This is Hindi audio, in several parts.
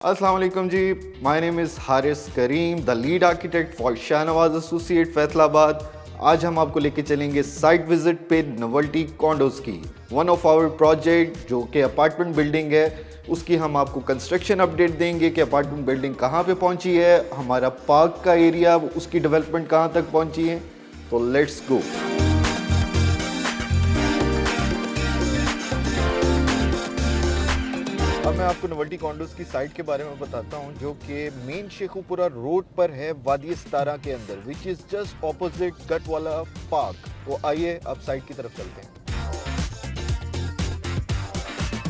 अस्सलाम वालेकुम जी, my name is Haris Karim, the lead architect for Shahnawaz associate Faisalabad. आज हम आपको लेके चलेंगे साइट विजिट पे नोवेल्टी कॉन्डोज की। वन ऑफ आवर प्रोजेक्ट जो कि अपार्टमेंट बिल्डिंग है, उसकी हम आपको कंस्ट्रक्शन अपडेट देंगे कि अपार्टमेंट बिल्डिंग कहाँ पे पहुँची है, हमारा पार्क का एरिया उसकी डेवलपमेंट कहाँ तक पहुँची है। तो लेट्स गो। अब मैं आपको नोवेल्टी कॉन्डोज की साइट के बारे में बताता हूँ, जो कि मेन शेखुपुरा रोड पर है, वादी सतारा के अंदर, which is just opposite Gatwala park. तो आइए अब साइट की तरफ चलते हैं।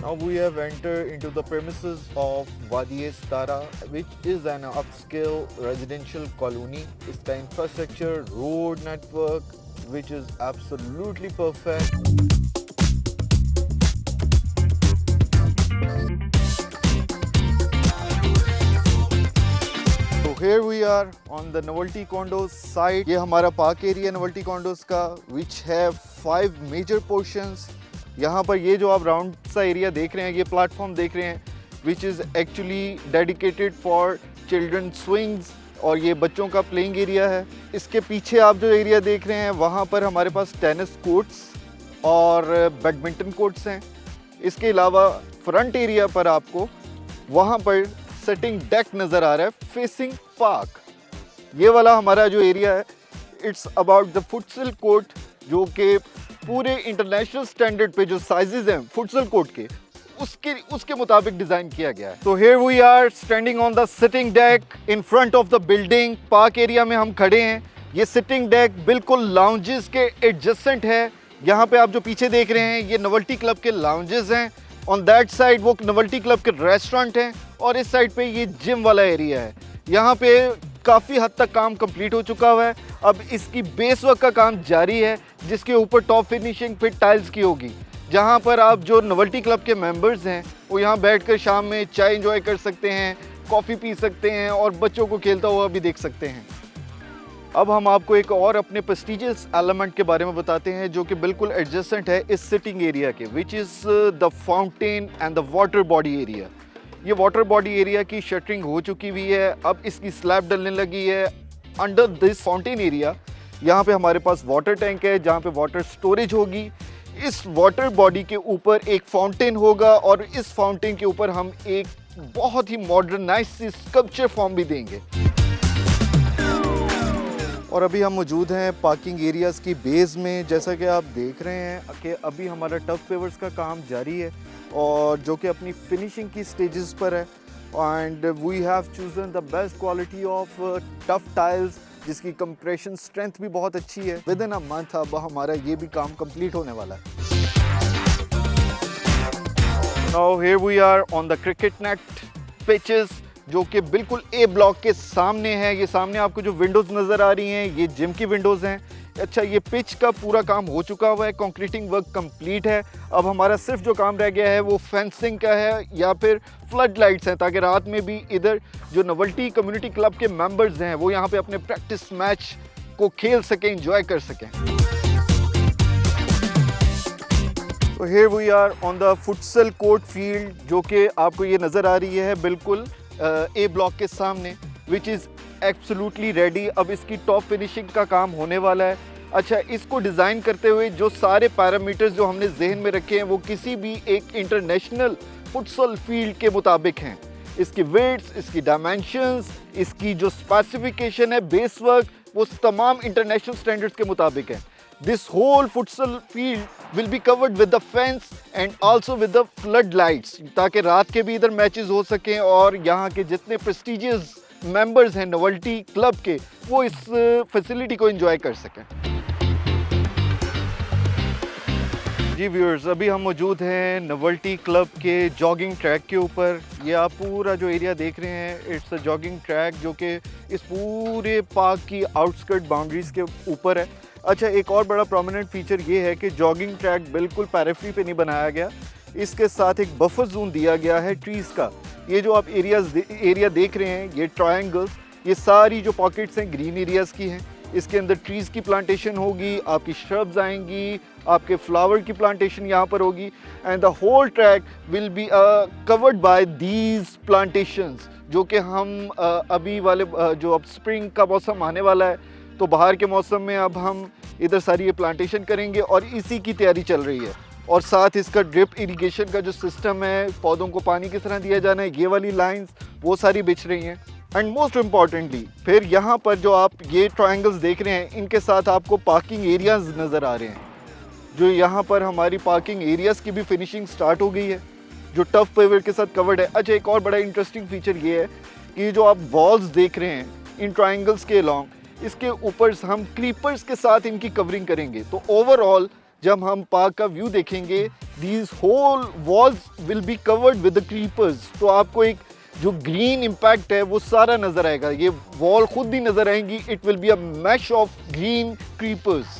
Now we have entered into the premises of Wadi Stara, which is an upscale residential colony. इसका infrastructure, road network, which is absolutely perfect. Here we are on the Novelty Condos site. ये हमारा पार्क एरिया नोवेल्टी कॉन्डोज का, which have 5 major portions. यहाँ पर ये जो आप राउंड सा एरिया देख रहे हैं, ये प्लेटफॉर्म देख रहे हैं, which is actually dedicated for children swings, और ये बच्चों का प्लेइंग एरिया है। इसके पीछे आप जो एरिया देख रहे हैं, वहाँ पर हमारे पास टेनिस कोर्ट्स और बैडमिंटन कोर्ट्स हैं। इसके अलावा फ्रंट एरिया पर आपको वहाँ पर सेटिंग डेक नज़र आ रहा है फेसिंग पार्क। ये वाला हमारा जो एरिया है, it's about the futsal court, जो कि पूरे इंटरनेशनल स्टैंडर्ड पे जो साइजेस हैं फुटसल कोर्ट के, उसके मुताबिक डिज़ाइन किया गया है। तो here we are standing on the sitting deck in front of the building. Park area में हम खड़े हैं। ये सिटिंग डेक बिल्कुल लाउंजेस के एडजेसेंट है। यहाँ पे आप जो पीछे देख रहे हैं, ये नोवेल्टी क्लब के लाउंजेस हैं। ऑन दैट साइड वो नोवेल्टी क्लब के रेस्टोरेंट हैं, और इस साइड पे ये जिम वाला एरिया है। यहाँ पे काफ़ी हद तक काम कंप्लीट हो चुका हुआ है। अब इसकी बेस वर्क का काम जारी है, जिसके ऊपर टॉप फिनिशिंग फिट टाइल्स की होगी, जहाँ पर आप जो नोवेल्टी क्लब के मेंबर्स हैं वो यहाँ बैठकर शाम में चाय एंजॉय कर सकते हैं, कॉफ़ी पी सकते हैं, और बच्चों को खेलता हुआ भी देख सकते हैं। अब हम आपको एक और अपने प्रेस्टिजियस एलिमेंट के बारे में बताते हैं, जो कि बिल्कुल एडजेसेंट है इस सिटिंग एरिया के, which is the fountain and the water body area. ये वाटर बॉडी एरिया की शटरिंग हो चुकी हुई है, अब इसकी स्लैब डलने लगी है। अंडर दिस फाउंटेन एरिया यहाँ पे हमारे पास वाटर टैंक है, जहाँ पे वाटर स्टोरेज होगी। इस वाटर बॉडी के ऊपर एक फाउंटेन होगा, और इस फाउंटेन के ऊपर हम एक बहुत ही मॉडर्नाइज सी स्कल्पचर फॉर्म भी देंगे। और अभी हम मौजूद हैं पार्किंग एरियाज़ की बेस में। जैसा कि आप देख रहे हैं कि अभी हमारा टफ पेवर्स का काम जारी है, और जो कि अपनी फिनिशिंग की स्टेजेस पर है। And we have chosen the best quality of tough tiles, जिसकी कंप्रेशन स्ट्रेंथ भी बहुत अच्छी है। विद इन अ मंथ अब हमारा ये भी काम कंप्लीट होने वाला है। Now here we are on the cricket net pitches, जो कि बिल्कुल ए ब्लॉक के सामने है। ये सामने आपको जो विंडोज़ नज़र आ रही हैं, ये जिम की विंडोज़ हैं। अच्छा, ये पिच का पूरा काम हो चुका हुआ है, कंक्रीटिंग वर्क कंप्लीट है। अब हमारा सिर्फ जो काम रह गया है वो फेंसिंग का है, या फिर फ्लड लाइट्स हैं, ताकि रात में भी इधर जो नोवेल्टी कम्युनिटी क्लब के मेंबर्स हैं वो यहाँ पे अपने प्रैक्टिस मैच को खेल सकें, इंजॉय कर सकें। तो here we are on the futsal court field, जो कि आपको ये नज़र आ रही है बिल्कुल ए ब्लॉक के सामने, विच इज़ एब्सोल्युटली रेडी। अब इसकी टॉप फिनिशिंग का काम होने वाला है। अच्छा, इसको डिज़ाइन करते हुए जो सारे पैरामीटर्स जो हमने जहन में रखे हैं, वो किसी भी एक इंटरनेशनल फुटसल फील्ड के मुताबिक हैं। इसकी वेट्स, इसकी डायमेंशंस, इसकी जो स्पेसिफिकेशन है, बेस वर्क, वो तमाम इंटरनेशनल स्टैंडर्ड्स के मुताबिक है। This whole futsal field will be covered with the fence and also with the flood lights, ताकि रात के भी इधर मैचेस हो सकें, और यहाँ के जितने प्रेस्टिजियस मेंबर्स हैं नोवेल्टी क्लब के, वो इस फैसिलिटी को एंजॉय कर सकें। जी व्यूअर्स, अभी हम मौजूद हैं नोवेल्टी क्लब के जॉगिंग ट्रैक के ऊपर। ये आप पूरा जो एरिया देख रहे हैं, इट्स अ जॉगिंग ट्रैक, जो कि इस पूरे पार्क की आउटस्कर्ट बाउंड्रीज के ऊपर है। अच्छा, एक और बड़ा प्रोमिनेंट फीचर ये है कि जॉगिंग ट्रैक बिल्कुल पैरेफ्री पे नहीं बनाया गया, इसके साथ एक बफर जोन दिया गया है ट्रीज़ का। ये जो आप एरिया देख रहे हैं, ये ट्रायंगल्स, ये सारी जो पॉकेट्स हैं ग्रीन एरियाज़ की हैं। इसके अंदर ट्रीज़ की प्लांटेशन होगी, आपकी श्रब्स आएंगी, आपके फ्लावर की प्लांटेशन यहाँ पर होगी and the whole track will be covered by these plantations, जो कि हम अभी वाले जो अब स्प्रिंग का मौसम आने वाला है तो बाहर के मौसम में अब हम इधर सारी ये प्लांटेशन करेंगे और इसी की तैयारी चल रही है। और साथ इसका ड्रिप इरिगेशन का जो सिस्टम है, पौधों को पानी किस तरह दिया जाना है, ये वाली लाइंस वो सारी बिछ रही हैं। एंड मोस्ट इम्पॉर्टेंटली फिर यहाँ पर जो आप ये ट्रायंगल्स देख रहे हैं, इनके साथ आपको पार्किंग एरियाज नज़र आ रहे हैं, जो यहाँ पर हमारी पार्किंग एरियाज़ की भी फिनिशिंग स्टार्ट हो गई है, जो टफ पेवर के साथ कवर्ड है। अच्छा, एक और बड़ा इंटरेस्टिंग फीचर ये है कि जो आप वॉल्स देख रहे हैं इन ट्रायंगल्स के अलॉन्ग, इसके ऊपर हम क्रीपर्स के साथ इनकी कवरिंग करेंगे। तो ओवरऑल जब हम पार्क का व्यू देखेंगे, these whole walls will be covered with the creepers. तो आपको एक जो ग्रीन इम्पैक्ट है वो सारा नजर आएगा, ये वॉल खुद भी नजर आएंगी। It will be a mash of green creepers.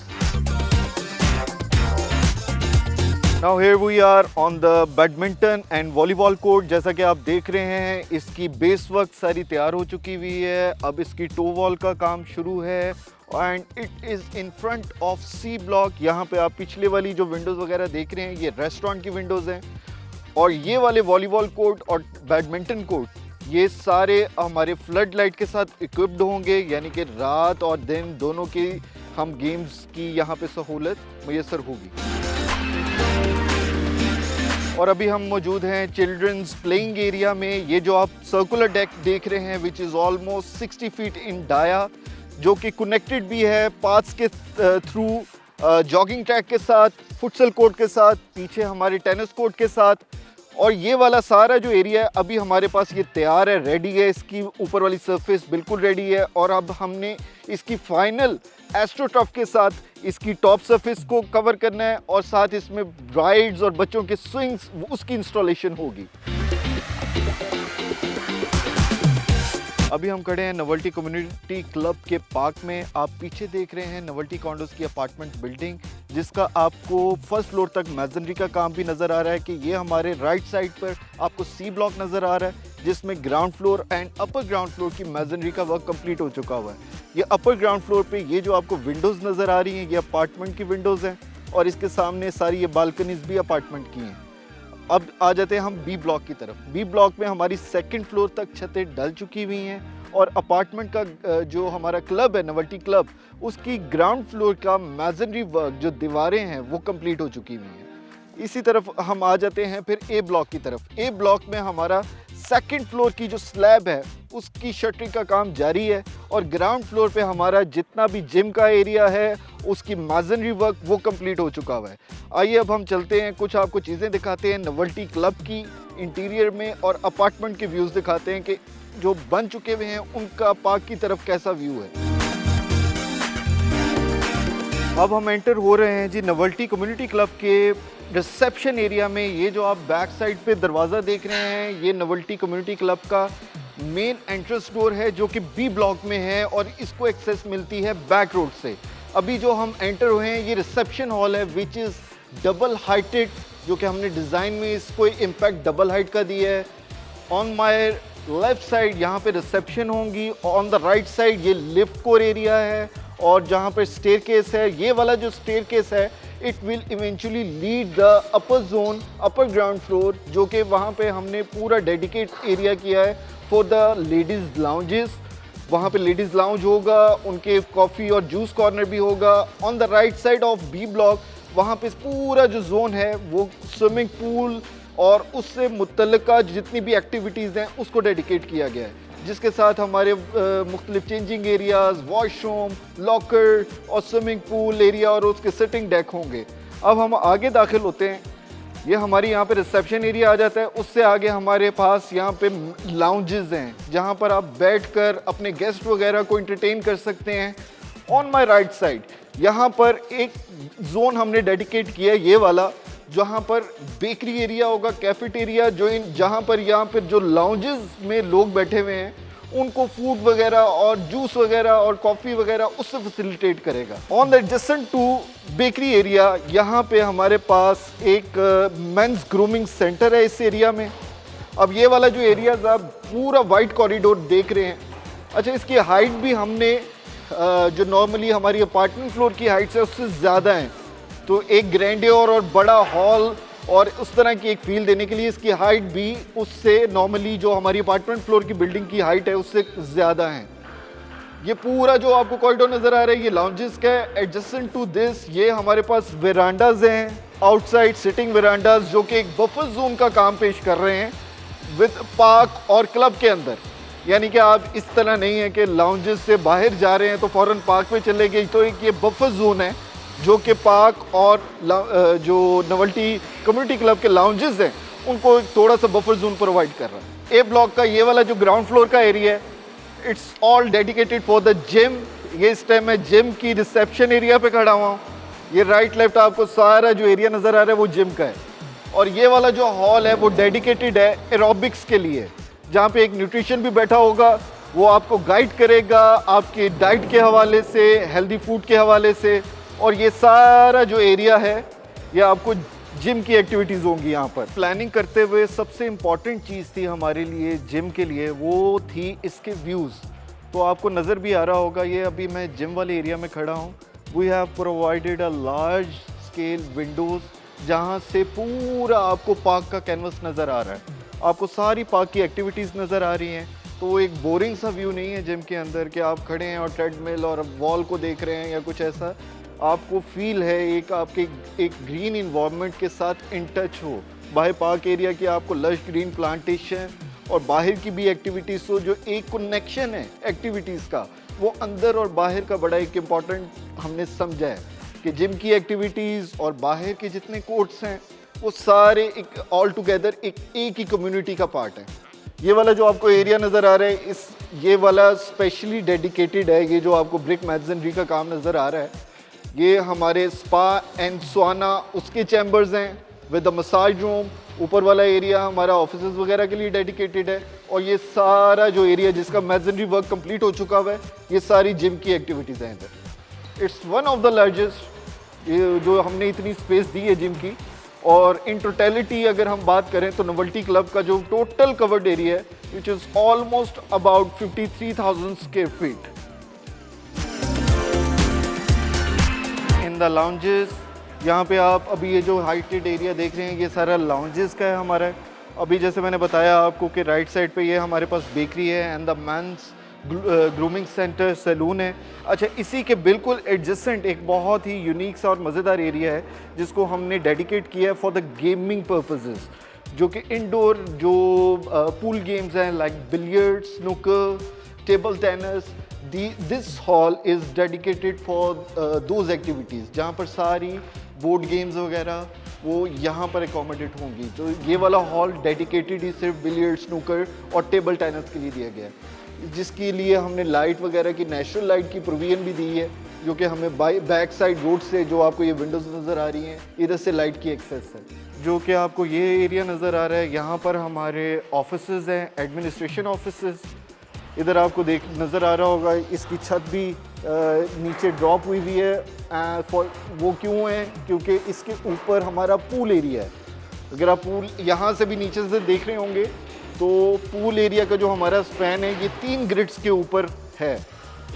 Now here we are on the badminton and volleyball court. जैसा कि आप देख रहे हैं, इसकी बेस वर्क सारी तैयार हो चुकी हुई है। अब इसकी टो वॉल का काम शुरू है and it is in front of C block. यहाँ पे आप पिछले वाली जो विंडोज़ वगैरह देख रहे हैं, ये रेस्टोरेंट की विंडोज़ हैं। और ये वाले वॉलीबॉल कोर्ट और बैडमिंटन कोर्ट, ये सारे हमारे फ्लड लाइट के साथ इक्विप्ड होंगे, यानी कि रात और दिन दोनों की हम गेम्स की यहाँ पे सहूलत मुयसर होगी। और अभी हम मौजूद हैं चिल्ड्रंस प्लेइंग एरिया में। ये जो आप सर्कुलर डेक देख रहे हैं, which is almost 60 feet in dia, जो कि कनेक्टेड भी है पाथ्स के थ्रू, जॉगिंग ट्रैक के साथ, फुटसल कोर्ट के साथ, पीछे हमारे टेनिस कोर्ट के साथ। और ये वाला सारा जो एरिया है अभी हमारे पास ये तैयार है, रेडी है। इसकी ऊपर वाली सरफेस बिल्कुल रेडी है और अब हमने इसकी फाइनल एस्ट्रोटर्फ के साथ इसकी टॉप सरफेस को कवर करना है और साथ इसमें राइड्स और बच्चों के स्विंग्स, उसकी इंस्टॉलेशन होगी। अभी हम खड़े हैं नोवेल्टी कम्युनिटी क्लब के पार्क में। आप पीछे देख रहे हैं नोवेल्टी कॉन्डोज की अपार्टमेंट बिल्डिंग, जिसका आपको फर्स्ट फ्लोर तक मैसनरी का काम भी नज़र आ रहा है। कि ये हमारे राइट साइड पर आपको सी ब्लॉक नज़र आ रहा है, जिसमें ground floor and upper ground floor की मैसनरी का वर्क कंप्लीट हो चुका हुआ है। ये अपर ग्राउंड फ्लोर पे ये जो आपको विंडोज़ नज़र आ रही हैं, ये अपार्टमेंट की विंडोज़ हैं और इसके सामने सारी ये बालकनीज भी अपार्टमेंट की हैं। अब आ जाते हैं हम बी ब्लॉक की तरफ। बी ब्लॉक में हमारी सेकंड फ्लोर तक छतें डल चुकी हुई हैं और अपार्टमेंट का जो हमारा क्लब है नोवेल्टी क्लब, उसकी ग्राउंड फ्लोर का मैसनरी वर्क, जो दीवारें हैं, वो कंप्लीट हो चुकी हुई हैं। इसी तरफ हम आ जाते हैं फिर ए ब्लॉक की तरफ। ए ब्लॉक में हमारा सेकंड फ्लोर की जो स्लैब है उसकी शटरिंग का काम जारी है और ग्राउंड फ्लोर पे हमारा जितना भी जिम का एरिया है उसकी मैसनरी वर्क वो कंप्लीट हो चुका हुआ है। आइए अब हम चलते हैं, कुछ आपको चीज़ें दिखाते हैं नोवेल्टी क्लब की इंटीरियर में और अपार्टमेंट के व्यूज़ दिखाते हैं कि जो बन चुके हुए हैं उनका पार्क की तरफ कैसा व्यू है। अब हम एंटर हो रहे हैं जी नोवेल्टी कम्युनिटी क्लब के रिसेप्शन एरिया में। ये जो आप बैक साइड पे दरवाज़ा देख रहे हैं, ये नोवेल्टी कम्युनिटी क्लब का मेन एंट्रेंस डोर है, जो कि बी ब्लॉक में है और इसको एक्सेस मिलती है बैक रोड से। अभी जो हम एंटर हुए हैं, ये रिसेप्शन हॉल है विच इज़ डबल हाइटेड, जो कि हमने डिज़ाइन में इसको इम्पैक्ट डबल हाइट का दिया है। ऑन माई लेफ्ट साइड यहाँ पे रिसेप्शन होंगी, ऑन द राइट साइड ये लिफ्ट कोर एरिया है और जहाँ पर स्टेयरकेस है, ये वाला जो स्टेयरकेस है it will eventually lead the upper zone, upper ground floor, जो कि वहाँ पे हमने पूरा डेडिकेट एरिया किया है फॉर द लेडीज़ लाउंजेस। वहाँ पे लेडीज़ लाउंज होगा, उनके कॉफ़ी और जूस कॉर्नर भी होगा। On the right side of B block वहाँ पे पूरा जो जोन है वो स्विमिंग पूल और उससे मुतल्लिका जितनी भी एक्टिविटीज़ हैं उसको डेडिकेट किया गया है, जिसके साथ हमारे मुख्तलिफ चेंजिंग एरियाज़, वॉशरूम, लॉकर और स्विमिंग पूल एरिया और उसके सिटिंग डेक होंगे। अब हम आगे दाखिल होते हैं, ये हमारी यहाँ पे रिसेप्शन एरिया आ जाता है। उससे आगे हमारे पास यहाँ पे लाउंजेस हैं, जहाँ पर आप बैठकर अपने गेस्ट वगैरह को एंटरटेन कर सकते हैं। ऑन माय राइट साइड यहाँ पर एक जोन हमने डेडिकेट किया है, ये वाला, जहाँ पर बेकरी एरिया होगा, कैफेटेरिया, जहाँ पर यहाँ पर जो लाउंजेस में लोग बैठे हुए हैं उनको फूड वगैरह और जूस वगैरह और कॉफ़ी वगैरह उससे फैसिलिटेट करेगा। On the adjacent to bakery area यहाँ पे हमारे पास एक मेंस ग्रूमिंग सेंटर है इस एरिया में। अब ये वाला जो एरिया आप पूरा वाइट कॉरिडोर देख रहे हैं, अच्छा इसकी हाइट भी हमने जो नॉर्मली हमारी अपार्टमेंट फ्लोर की हाइट है उससे ज़्यादा है, तो एक ग्रैंडियर और बड़ा हॉल और उस तरह की एक फील देने के लिए इसकी हाइट भी उससे नॉर्मली जो हमारी अपार्टमेंट फ्लोर की बिल्डिंग की हाइट है उससे ज़्यादा है। ये पूरा जो आपको कॉरिडोर नज़र आ रहा है ये लाउंजेस का है। एडजेसेंट टू दिस ये हमारे पास वेरांडाज हैं, आउटसाइड सिटिंग वेरांडाज जो कि एक बफर जोन का काम पेश कर रहे हैं विद पार्क और क्लब के अंदर। यानी कि आप इस तरह नहीं है कि लाउंजेस से बाहर जा रहे हैं तो फ़ौरन पार्क में चले गए, तो एक ये बफर जोन है जो कि पार्क और जो नोवेल्टी कम्युनिटी क्लब के लाउंजेस हैं उनको थोड़ा सा बफर जोन प्रोवाइड कर रहा है। ए ब्लॉक का ये वाला जो ग्राउंड फ्लोर का एरिया है it's all dedicated for the gym. ये इस टाइम मैं जिम की रिसेप्शन एरिया पे खड़ा हुआ हूँ। ये राइट लेफ्ट आपको सारा जो एरिया नज़र आ रहा है वो जिम का है। और ये वाला जो हॉल है वो डेडिकेटेड है एरोबिक्स के लिए, जहाँ पे एक न्यूट्रिशन भी बैठा होगा, वो आपको गाइड करेगा आपकी डाइट के हवाले से, हेल्दी फूड के हवाले से। और ये सारा जो एरिया है ये आपको जिम की एक्टिविटीज़ होंगी यहाँ पर। प्लानिंग करते हुए सबसे इम्पॉर्टेंट चीज़ थी हमारे लिए जिम के लिए वो थी इसके व्यूज़। तो आपको नज़र भी आ रहा होगा, ये अभी मैं जिम वाले एरिया में खड़ा हूँ। We have provided a large scale windows जहाँ से पूरा आपको पार्क का कैनवस नज़र आ रहा है, आपको सारी पार्क की एक्टिविटीज़ नज़र आ रही हैं। तो एक बोरिंग सा व्यू नहीं है जिम के अंदर कि आप खड़े हैं और ट्रेडमिल और वॉल को देख रहे हैं या कुछ ऐसा। आपको फील है एक आपके एक ग्रीन इन्वायरमेंट के साथ इन टच हो। बाहर पार्क एरिया की आपको लश ग्रीन प्लांटेशन और बाहर की भी एक्टिविटीज़ हो, जो एक कनेक्शन है एक्टिविटीज़ का वो अंदर और बाहर का बड़ा एक इम्पॉर्टेंट हमने समझा है कि जिम की एक्टिविटीज़ और बाहर के जितने कोर्ट्स हैं वो सारे एक ऑल टुगेदर एक ही कम्युनिटी का पार्ट है। ये वाला जो आपको एरिया नज़र आ रहा है ये वाला स्पेशली डेडिकेटेड है। ये जो आपको ब्रिक मैसनरी का काम नज़र आ रहा है ये हमारे स्पा एंड स्वाना उसके चैम्बर्स हैं विद द मसाज रूम। ऊपर वाला एरिया हमारा ऑफिसेज वगैरह के लिए डेडिकेटेड है। और ये सारा जो एरिया जिसका मैसनरी वर्क कंप्लीट हो चुका हुआ है ये सारी जिम की एक्टिविटीज़ हैं इधर। It's one of the largest जो हमने इतनी स्पेस दी है जिम की। और इन टोटलिटी अगर हम बात करें तो नोवेल्टी क्लब का जो टोटल कवर्ड एरिया है विच is almost about 53,000 square feet. In the lounges यहाँ पे आप अभी ये जो हाइटेड एरिया देख रहे हैं ये सारा लाउंजेस का है हमारा। अभी जैसे मैंने बताया आपको कि राइट साइड पे ये हमारे पास बेकरी है and the men's grooming centre salon है। अच्छा, इसी के बिल्कुल एडजेसेंट एक बहुत ही यूनिक सा और मज़ेदार एरिया है जिसको हमने डेडिकेट किया है फॉर द गेमिंग पर्पसेस, जो कि इंडोर जो पूल गेम्स हैं like billiards, snooker, table tennis. This hall is dedicated for those activities जहाँ पर सारी बोर्ड गेम्स वगैरह वो यहाँ पर एकोमोडेट होंगी। तो ये वाला हॉल डेडिकेटेड ही सिर्फ बिलियर्ड, स्नूकर और टेबल टेनिस के लिए दिया गया है, जिसके लिए हमने लाइट वगैरह की नेचुरल लाइट की प्रोविजन भी दी है, जो कि हमें बैक साइड रोड से जो आपको ये विंडोज़ नज़र आ रही हैं इधर से लाइट की एक्सेस है। जो कि आपको ये एरिया नज़र आ रहा है यहाँ पर हमारे ऑफिसेज़ हैं, एडमिनिस्ट्रेशन ऑफिसेज़। इधर आपको नज़र आ रहा होगा इसकी छत भी नीचे ड्रॉप हुई हुई है। वो क्यों है? क्योंकि इसके ऊपर हमारा पूल एरिया है। अगर आप पूल यहाँ से भी नीचे से देख रहे होंगे तो पूल एरिया का जो हमारा स्पैन है ये 3 ग्रिड्स के ऊपर है।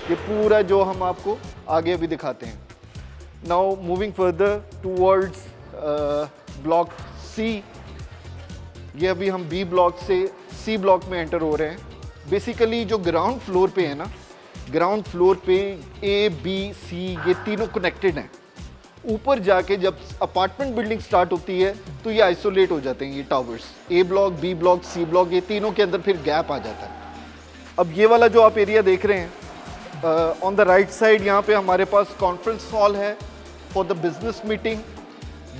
ये पूरा जो हम आपको आगे अभी दिखाते हैं। Now moving further towards block C. ये अभी हम बी ब्लॉक से सी ब्लॉक में एंटर हो रहे हैं। बेसिकली जो ग्राउंड फ्लोर पे है ना, ग्राउंड फ्लोर पे ए बी सी ये तीनों कनेक्टेड हैं। ऊपर जाके जब अपार्टमेंट बिल्डिंग स्टार्ट होती है तो ये आइसोलेट हो जाते हैं ये towers. A block, B block, C block ये तीनों के अंदर फिर गैप आ जाता है। अब ये वाला जो आप एरिया देख रहे हैं ऑन द राइट साइड यहाँ पे हमारे पास कॉन्फ्रेंस हॉल है for the business meeting.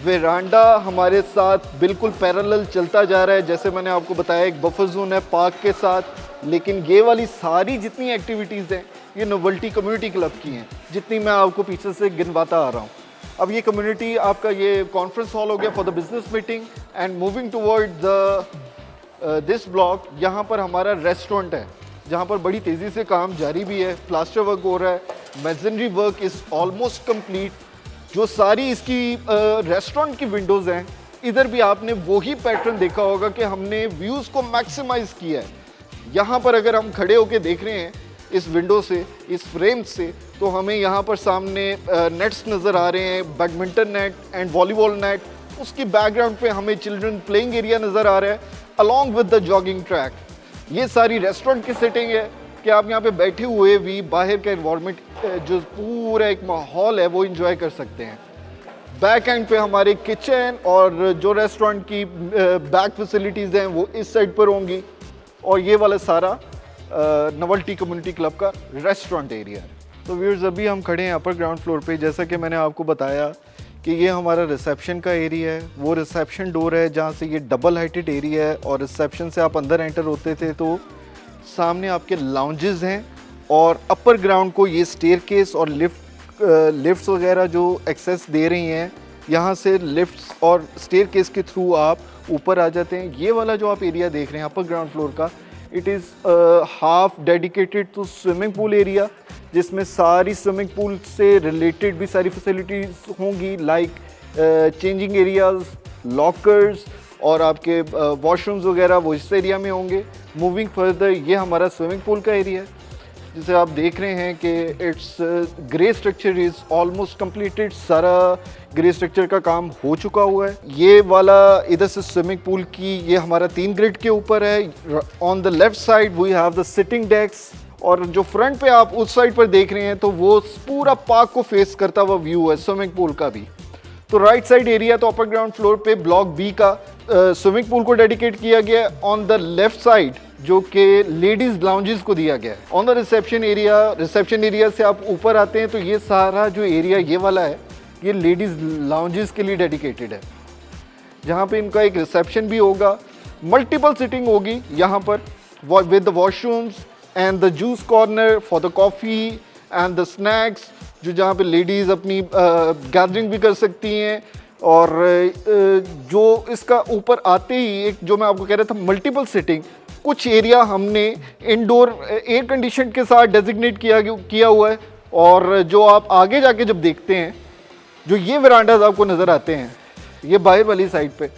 Veranda हमारे साथ बिल्कुल पैरेलल चलता जा रहा है, जैसे मैंने आपको बताया एक बफर जोन है पार्क के साथ। लेकिन ये वाली सारी जितनी एक्टिविटीज़ हैं ये नोवेल्टी कम्युनिटी क्लब की हैं, जितनी मैं आपको पीछे से गिनवाता आ रहा हूँ। अब ये कम्युनिटी आपका ये कॉन्फ्रेंस हॉल हो गया for the business meeting. And moving toward the this block यहाँ पर हमारा रेस्टोरेंट है जहाँ पर बड़ी तेज़ी से काम जारी भी है। प्लास्टर वर्क हो रहा है, masonry work is almost complete. जो सारी इसकी रेस्टोरेंट की विंडोज़ हैं इधर भी आपने वही पैटर्न देखा होगा कि हमने व्यूज़ को मैक्सिमाइज़ किया है। यहाँ पर अगर हम खड़े होकर देख रहे हैं इस विंडो से, इस फ्रेम से, तो हमें यहाँ पर सामने नेट्स नज़र आ रहे हैं, badminton net and volleyball net. उसकी बैकग्राउंड पे हमें चिल्ड्रन प्लेइंग एरिया नज़र आ रहा है along with the jogging track. ये सारी रेस्टोरेंट की सेटिंग है कि आप यहाँ पे बैठे हुए भी बाहर का इन्वायरमेंट जो पूरा एक माहौल है वो इंजॉय कर सकते हैं। बैक एंड पे हमारे किचन और जो रेस्टोरेंट की बैक फैसिलिटीज़ हैं वो इस साइड पर होंगी, और ये वाला सारा नोवेल्टी कम्युनिटी क्लब का रेस्टोरेंट एरिया है। तो व्यूअर्स अभी हम खड़े हैं अपर ग्राउंड फ्लोर पे। जैसा कि मैंने आपको बताया कि ये हमारा रिसेप्शन का एरिया है, वो रिसेप्शन डोर है जहाँ से ये डबल हाइटेड एरिया है, और रिसेप्शन से आप अंदर एंटर होते थे तो सामने आपके लाउंजेस हैं, और अपर ग्राउंड को ये स्टेयरकेस और लिफ्ट्स वगैरह जो एक्सेस दे रही हैं, यहाँ से लिफ्ट्स और स्टेयरकेस के थ्रू आप ऊपर आ जाते हैं। ये वाला जो आप एरिया देख रहे हैं अपर ग्राउंड फ्लोर का, it is half dedicated to swimming pool area, जिसमें सारी स्विमिंग पूल से रिलेटेड भी सारी फैसिलिटीज़ होंगी, लाइक चेंजिंग एरियाज, लॉकर्स और आपके वॉशरूम्स वगैरह वो इस एरिया में होंगे। मूविंग फर्दर ये हमारा स्विमिंग पूल का एरिया है, जिसे आप देख रहे हैं कि it's grey structure is almost completed. सारा ग्रे स्ट्रक्चर का काम हो चुका हुआ है। ये वाला इधर से स्विमिंग पूल की ये हमारा 3 ग्रिड के ऊपर है। On the left side we have the sitting decks, और जो फ्रंट पे आप उस साइड पर देख रहे हैं तो वो पूरा पार्क को फेस करता हुआ व्यू है स्विमिंग पूल का भी। तो राइट साइड एरिया तो अपर ग्राउंड फ्लोर पे ब्लॉक बी का स्विमिंग पूल को डेडिकेट किया गया है। ऑन द लेफ्ट साइड जो कि लेडीज लाउंजेस को दिया गया है। ऑन द रिसेप्शन एरिया से आप ऊपर आते हैं तो ये सारा जो एरिया ये वाला है ये लेडीज लाउंजेस के लिए डेडिकेटेड है, जहाँ पे इनका एक रिसेप्शन भी होगा, मल्टीपल सिटिंग होगी यहाँ पर with the washrooms and the juice corner for the coffee and the snacks, जो जहाँ पे लेडीज़ अपनी गैदरिंग भी कर सकती हैं। और जो इसका ऊपर आते ही एक जो मैं आपको कह रहा था मल्टीपल सिटिंग, कुछ एरिया हमने इंडोर एयर कंडीशन के साथ डेजिग्नेट किया हुआ है। और जो आप आगे जाके जब देखते हैं, जो ये वरांडाज आपको नज़र आते हैं ये बाहर वाली साइड पे,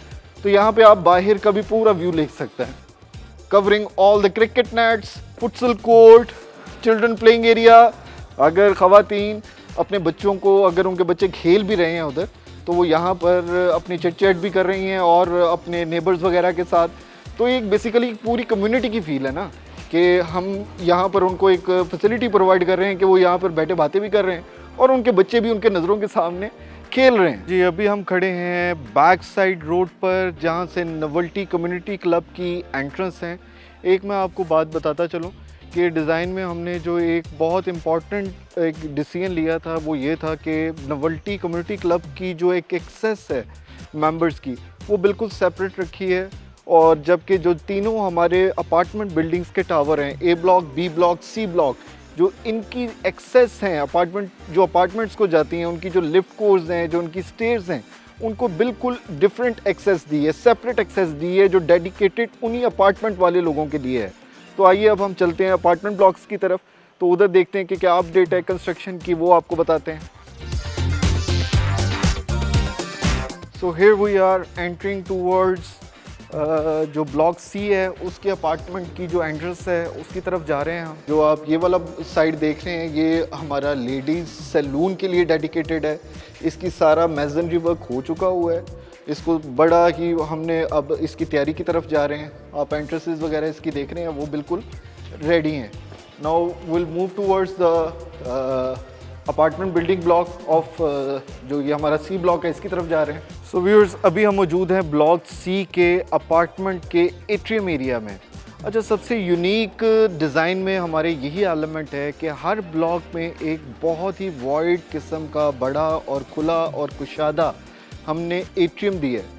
तो यहाँ पे आप बाहर का भी पूरा व्यू देख सकते हैं, covering all the cricket nets, futsal court, children playing area. अगर ख़वातीन अपने बच्चों को, अगर उनके बच्चे खेल भी रहे हैं उधर, तो वो यहाँ पर अपनी चिट चैट भी कर रही हैं और अपने नेबर्स वगैरह के साथ। तो एक बेसिकली पूरी कम्युनिटी की फील है ना, कि हम यहाँ पर उनको एक फैसिलिटी प्रोवाइड कर रहे हैं कि वो यहाँ पर बैठे बातें भी कर रहे हैं और उनके बच्चे भी उनके नज़रों के सामने खेल रहे हैं। जी अभी हम खड़े हैं बैक साइड रोड पर, जहाँ से नोवेल्टी कम्युनिटी क्लब की एंट्रेंस है। एक मैं आपको बात बताता चलूँ कि डिज़ाइन में हमने जो एक बहुत इम्पॉर्टेंट एक डिसीजन लिया था वो ये था कि नोवेल्टी कम्युनिटी क्लब की जो एक एक्सेस है मेंबर्स की वो बिल्कुल सेपरेट रखी है, और जबकि जो तीनों हमारे अपार्टमेंट बिल्डिंग्स के टावर हैं, A block, B block, C block, जो इनकी एक्सेस हैं अपार्टमेंट्स को जाती हैं, उनकी जो लिफ्ट कोर्स हैं, जो उनकी स्टेयर्स हैं, उनको बिल्कुल डिफरेंट एक्सेस दी है, सेपरेट एक्सेस दी है, जो डेडिकेटेड उन्हीं अपार्टमेंट वाले लोगों के लिए है। तो आइए अब हम चलते हैं अपार्टमेंट ब्लॉक्स की तरफ, तो उधर देखते हैं कि क्या अपडेट है कंस्ट्रक्शन की, वो आपको बताते हैं। So here we are entering towards जो ब्लॉक सी है उसके अपार्टमेंट की जो एंट्रेंस है उसकी तरफ जा रहे हैं हम। जो आप ये वाला साइड देख रहे हैं ये हमारा लेडीज़ सैलून के लिए डेडिकेटेड है। इसकी सारा मेजनरी वर्क हो चुका हुआ है, इसको बड़ा ही हमने अब इसकी तैयारी की तरफ जा रहे हैं। आप एंट्रेंसेस वगैरह इसकी देख रहे हैं वो बिल्कुल रेडी हैं। Now will move towards the apartment building block of जो ये हमारा सी ब्लॉक है, इसकी तरफ जा रहे हैं। सो व्यूअर्स अभी हम मौजूद हैं ब्लॉक सी के अपार्टमेंट के एट्रियम एरिया में। अच्छा, सबसे यूनिक डिज़ाइन में हमारे यही एलिमेंट है कि हर ब्लॉक में एक बहुत ही वॉइड किस्म का बड़ा और खुला और कुशादा हमने एट्रियम दिया है।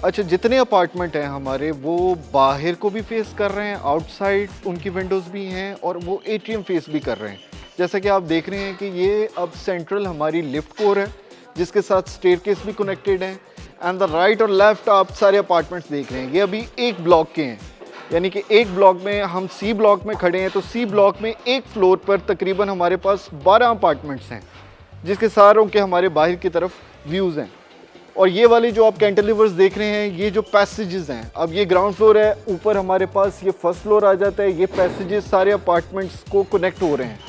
अच्छा, जितने अपार्टमेंट हैं हमारे वो बाहर को भी फेस कर रहे हैं, आउटसाइड उनकी विंडोज़ भी हैं और वो एट्रियम फेस भी कर रहे हैं। जैसा कि आप देख रहे हैं कि ये अब सेंट्रल हमारी लिफ्ट कोर है जिसके साथ स्टेयरकेस भी कनेक्टेड हैं, एंड द राइट और लेफ्ट आप सारे अपार्टमेंट्स देख रहे हैं ये अभी एक ब्लॉक के हैं, यानी कि एक ब्लॉक में हम सी ब्लॉक में खड़े हैं। तो सी ब्लॉक में एक फ्लोर पर तकरीबन हमारे पास 12 अपार्टमेंट्स हैं जिसके सारों के हमारे बाहर की तरफ व्यूज़ हैं। और ये वाले जो आप कैंटिलीवर्स देख रहे हैं, ये जो पैसेजेस हैं, अब ये ग्राउंड फ्लोर है, ऊपर हमारे पास ये फर्स्ट फ्लोर आ जाता है। ये पैसेजेस सारे अपार्टमेंट्स को कनेक्ट हो रहे हैं।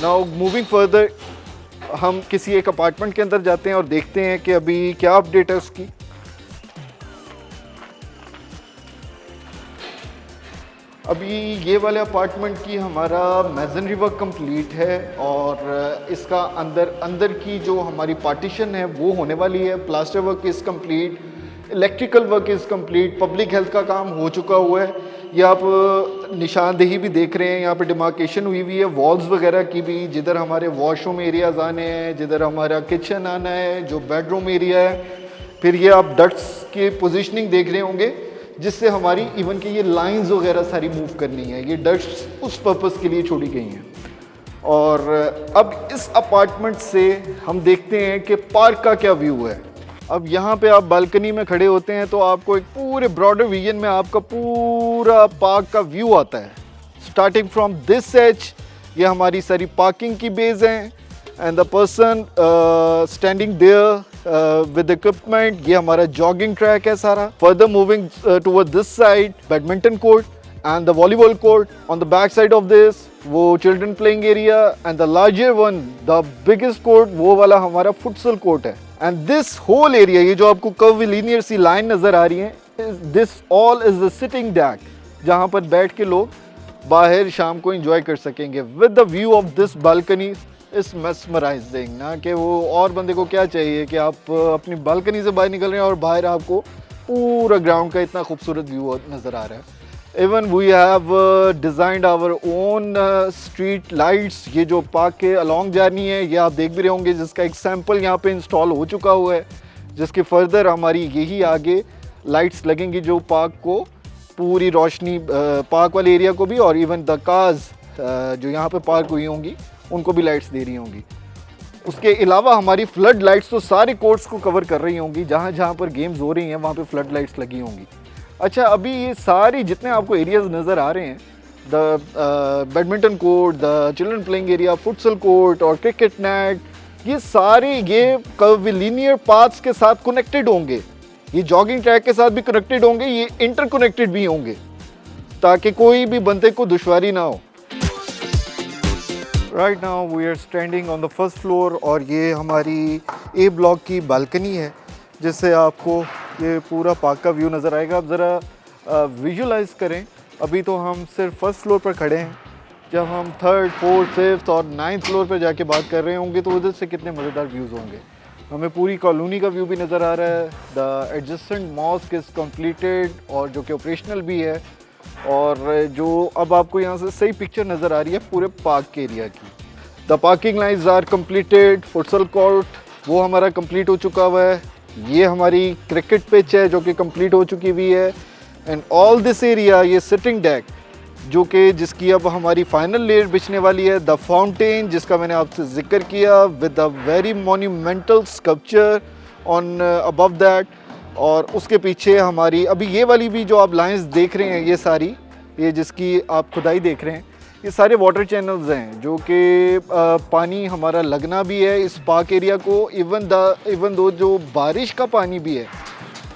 नाउ मूविंग फर्दर, हम किसी एक अपार्टमेंट के अंदर जाते हैं और देखते हैं कि अभी क्या अपडेट है उसकी। अभी ये वाले अपार्टमेंट की हमारा मेजनरी वर्क कंप्लीट है और इसका अंदर की जो हमारी पार्टीशन है वो होने वाली है। Plaster work is complete, electrical work is complete, public health का काम हो चुका हुआ है। ये आप निशानदेही भी देख रहे हैं, यहाँ पे डिमार्केशन हुई हुई है वॉल्स वगैरह की भी, जिधर हमारे वॉशरूम एरियाज़ आने हैं, जिधर हमारा किचन आना है, जो बेडरूम एरिया है। फिर ये आप डक्ट्स की पोजीशनिंग देख रहे होंगे, जिससे हमारी इवन कि ये लाइंस वगैरह सारी मूव करनी है। ये डक्ट्स उस पर्पस के लिए छोड़ी गई हैं। और अब इस अपार्टमेंट से हम देखते हैं कि पार्क का क्या व्यू है। अब यहाँ पे आप बालकनी में खड़े होते हैं तो आपको एक पूरे ब्रॉडर विजन में आपका पूरा पार्क का व्यू आता है। स्टार्टिंग फ्रॉम दिस एज, ये हमारी सारी पार्किंग की बेस हैं and the person standing there with equipment, ये हमारा जॉगिंग ट्रैक है सारा। Further moving toward this side, badminton court and the volleyball court. On the back side of this, वो children playing area, and the larger one, the biggest court, वो वाला हमारा futsal court है। And this whole area, ये जो आपको curvilinear सी line नज़र आ रही है, this all is the sitting deck, जहाँ पर बैठ के लोग बाहर शाम को enjoy कर सकेंगे with the view of this balcony is mesmerizing। ना कि वो और बंदे को क्या चाहिए कि आप अपनी बालकनी से बाहर निकल रहे हैं और बाहर आपको पूरा ग्राउंड का इतना खूबसूरत व्यू नज़र आ रहा है। Even we have designed our own street lights। ये जो पार्क के अलॉन्ग जानी है, ये आप देख भी रहे होंगे, जिसका एक सैम्पल यहाँ पे इंस्टॉल हो चुका हुआ है, जिसके फर्दर हमारी यही आगे लाइट्स लगेंगी जो पार्क को पूरी रोशनी, पार्क वाले एरिया को भी, और इवन द कार्स जो यहाँ पे पार्क हुई होंगी उनको भी लाइट्स दे रही होंगी। उसके अलावा हमारी फ्लड लाइट्स तो सारे कोर्ट्स को कवर कर रही होंगी, जहाँ जहाँ पर गेम्स हो रही हैं वहाँ पे फ्लड लाइट्स लगी होंगी। अच्छा, अभी ये सारी जितने आपको एरियाज नज़र आ रहे हैं, the badminton court, the children playing area, futsal court और क्रिकेट नेट, ये सारे ये कर्विलिनियर पाथ्स के साथ कनेक्टेड होंगे। ये जॉगिंग ट्रैक के साथ भी कनेक्टेड होंगे, ये इंटरकनेक्टेड भी होंगे ताकि कोई भी बंदे को दुश्वारी ना हो। Right now we are standing on the first floor और ये हमारी ए ब्लॉक की बालकनी है, जिससे आपको ये पूरा पार्क का व्यू नज़र आएगा। आप ज़रा विजुलाइज करें, अभी तो हम सिर्फ फर्स्ट फ्लोर पर खड़े हैं, जब हम थर्ड, फोर्थ, फिफ्थ और नाइन्थ फ्लोर पर जाके बात कर रहे होंगे तो उधर से कितने मज़ेदार व्यूज़ होंगे। हमें पूरी कॉलोनी का व्यू भी नज़र आ रहा है। The adjacent mosque is completed और जो कि ऑपरेशनल भी है, और जो अब आपको यहाँ से सही पिक्चर नज़र आ रही है पूरे पार्क के एरिया की। The parking lines are completed, futsal court वो हमारा कंप्लीट हो चुका हुआ है। ये हमारी क्रिकेट पिच है जो कि कंप्लीट हो चुकी हुई है। एंड ऑल दिस एरिया, ये सिटिंग डेक जो कि जिसकी अब हमारी फाइनल लेयर बिछने वाली है। द फाउंटेन जिसका मैंने आपसे जिक्र किया with a very monumental sculpture on above that, और उसके पीछे हमारी अभी ये वाली भी जो आप लाइंस देख रहे हैं, ये सारी, ये जिसकी आप खुदाई देख रहे हैं, ये सारे वाटर चैनल्स हैं जो कि पानी हमारा लगना भी है इस पार्क एरिया को। इवन दो जो बारिश का पानी भी है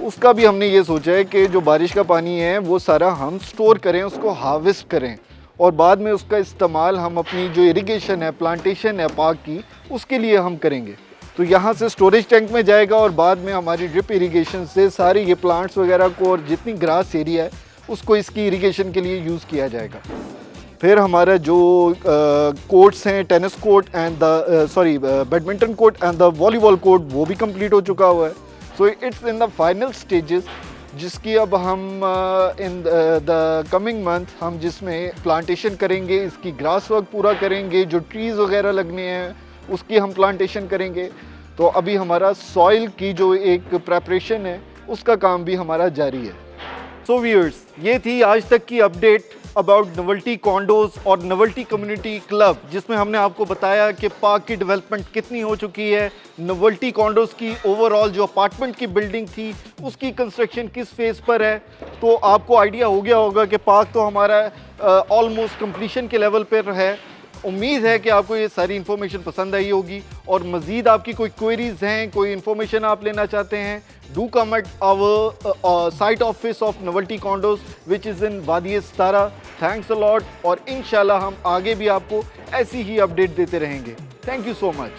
उसका भी हमने ये सोचा है कि जो बारिश का पानी है वो सारा हम स्टोर करें, उसको हार्वेस्ट करें और बाद में उसका इस्तेमाल हम अपनी जो इरिगेशन है, प्लांटेशन है पार्क की, उसके लिए हम करेंगे। तो यहाँ से स्टोरेज टैंक में जाएगा और बाद में हमारी ड्रिप इरिगेशन से सारे ये प्लांट्स वगैरह को और जितनी ग्रास एरिया है उसको इसकी इरिगेशन के लिए यूज़ किया जाएगा। फिर हमारा जो कोर्ट्स हैं, tennis court and the badminton court and the volleyball court, वो भी कंप्लीट हो चुका हुआ है। So it's in the final stages, जिसकी अब हम इन द कमिंग मंथ हम जिसमें प्लांटेशन करेंगे, इसकी ग्रास वर्क पूरा करेंगे, जो ट्रीज़ वगैरह लगने हैं उसकी हम प्लांटेशन करेंगे। तो अभी हमारा सॉइल की जो एक प्रेपरेशन है उसका काम भी हमारा जारी है। सो व्यूअर्स, ये थी आज तक की अपडेट अबाउट नोवेल्टी कॉन्डोज और नोवेल्टी कम्युनिटी क्लब, जिसमें हमने आपको बताया कि पार्क की डेवलपमेंट कितनी हो चुकी है, नोवेल्टी कॉन्डोज की ओवरऑल जो अपार्टमेंट की बिल्डिंग थी उसकी कंस्ट्रक्शन किस फेज़ पर है। तो आपको आइडिया हो गया होगा कि पार्क तो हमारा ऑलमोस्ट कंप्लीशन के लेवल पर है उम्मीद है कि आपको ये सारी इन्फॉर्मेशन पसंद आई होगी, और मज़ीद आपकी कोई क्वेरीज हैं, कोई इन्फॉर्मेशन आप लेना चाहते हैं, do come at our site office of novelty condos which is in Wadi Satara. Thanks a lot, और इंशाल्लाह हम आगे भी आपको ऐसी ही अपडेट देते रहेंगे। Thank you so much.